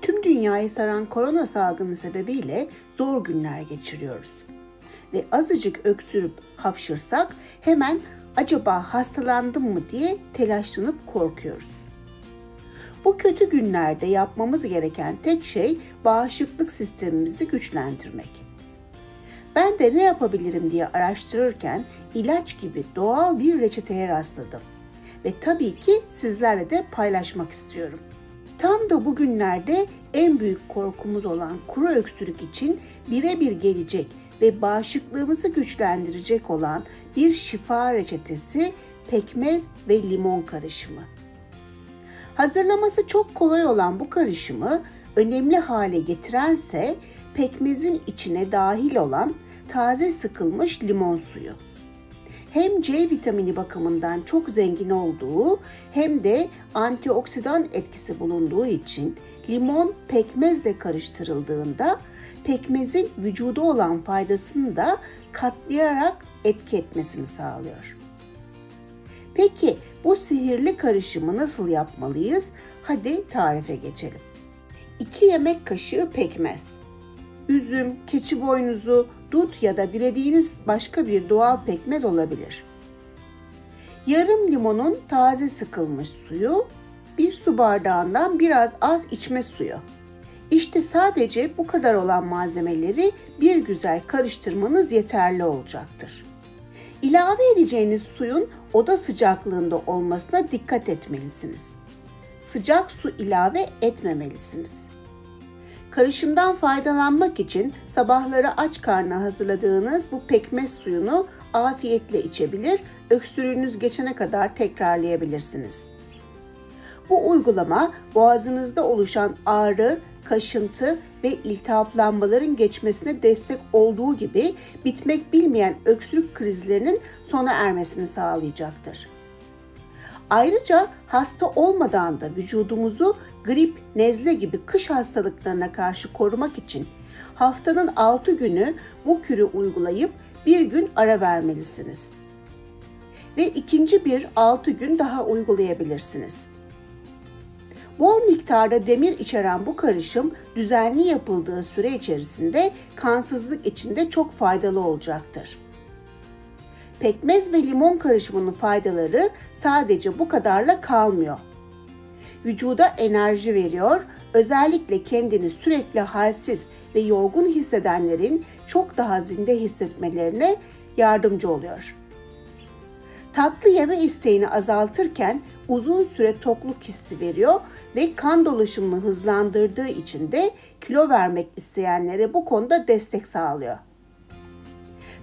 Tüm dünyayı saran korona salgını sebebiyle zor günler geçiriyoruz. Ve azıcık öksürüp hapşırsak hemen acaba hastalandım mı diye telaşlanıp korkuyoruz. Bu kötü günlerde yapmamız gereken tek şey bağışıklık sistemimizi güçlendirmek. Ben de ne yapabilirim diye araştırırken ilaç gibi doğal bir reçeteye rastladım. Ve tabii ki sizlerle de paylaşmak istiyorum. Tam da bugünlerde en büyük korkumuz olan kuru öksürük için birebir gelecek ve bağışıklığımızı güçlendirecek olan bir şifa reçetesi pekmez ve limon karışımı. Hazırlaması çok kolay olan bu karışımı önemli hale getirense pekmezin içine dahil olan taze sıkılmış limon suyu. Hem C vitamini bakımından çok zengin olduğu hem de antioksidan etkisi bulunduğu için limon pekmezle karıştırıldığında pekmezin vücuda olan faydasını da katlayarak etki etmesini sağlıyor. Peki bu sihirli karışımı nasıl yapmalıyız? Hadi tarife geçelim. 2 yemek kaşığı pekmez. Üzüm, keçi boynuzu, dut ya da dilediğiniz başka bir doğal pekmez olabilir. Yarım limonun taze sıkılmış suyu, 1 su bardağından biraz az içme suyu. İşte sadece bu kadar olan malzemeleri bir güzel karıştırmanız yeterli olacaktır. İlave edeceğiniz suyun oda sıcaklığında olmasına dikkat etmelisiniz. Sıcak su ilave etmemelisiniz. Karışımdan faydalanmak için sabahları aç karnına hazırladığınız bu pekmez suyunu afiyetle içebilir, öksürüğünüz geçene kadar tekrarlayabilirsiniz. Bu uygulama boğazınızda oluşan ağrı, kaşıntı ve iltihaplanmaların geçmesine destek olduğu gibi bitmek bilmeyen öksürük krizlerinin sona ermesini sağlayacaktır. Ayrıca hasta olmadan da vücudumuzu grip, nezle gibi kış hastalıklarına karşı korumak için haftanın 6 günü bu kürü uygulayıp bir gün ara vermelisiniz. Ve ikinci bir 6 gün daha uygulayabilirsiniz. Bol miktarda demir içeren bu karışım düzenli yapıldığı süre içerisinde kansızlık için de çok faydalı olacaktır. Pekmez ve limon karışımının faydaları sadece bu kadarla kalmıyor. Vücuda enerji veriyor, özellikle kendini sürekli halsiz ve yorgun hissedenlerin çok daha zinde hissetmelerine yardımcı oluyor. Tatlı yeme isteğini azaltırken uzun süre tokluk hissi veriyor ve kan dolaşımını hızlandırdığı için de kilo vermek isteyenlere bu konuda destek sağlıyor.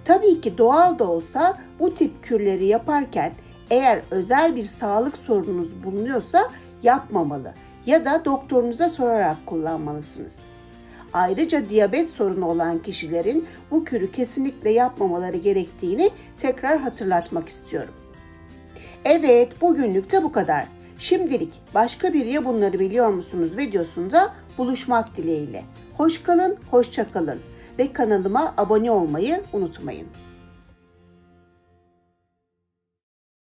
Tabii ki doğal da olsa bu tip kürleri yaparken eğer özel bir sağlık sorununuz bulunuyorsa yapmamalı ya da doktorunuza sorarak kullanmalısınız. Ayrıca diyabet sorunu olan kişilerin bu kürü kesinlikle yapmamaları gerektiğini tekrar hatırlatmak istiyorum. Evet, bugünlük de bu kadar. Şimdilik başka bir Ya Bunları Biliyor Musunuz videosunda buluşmak dileğiyle. Hoş kalın, hoşça kalın ve kanalıma abone olmayı unutmayın.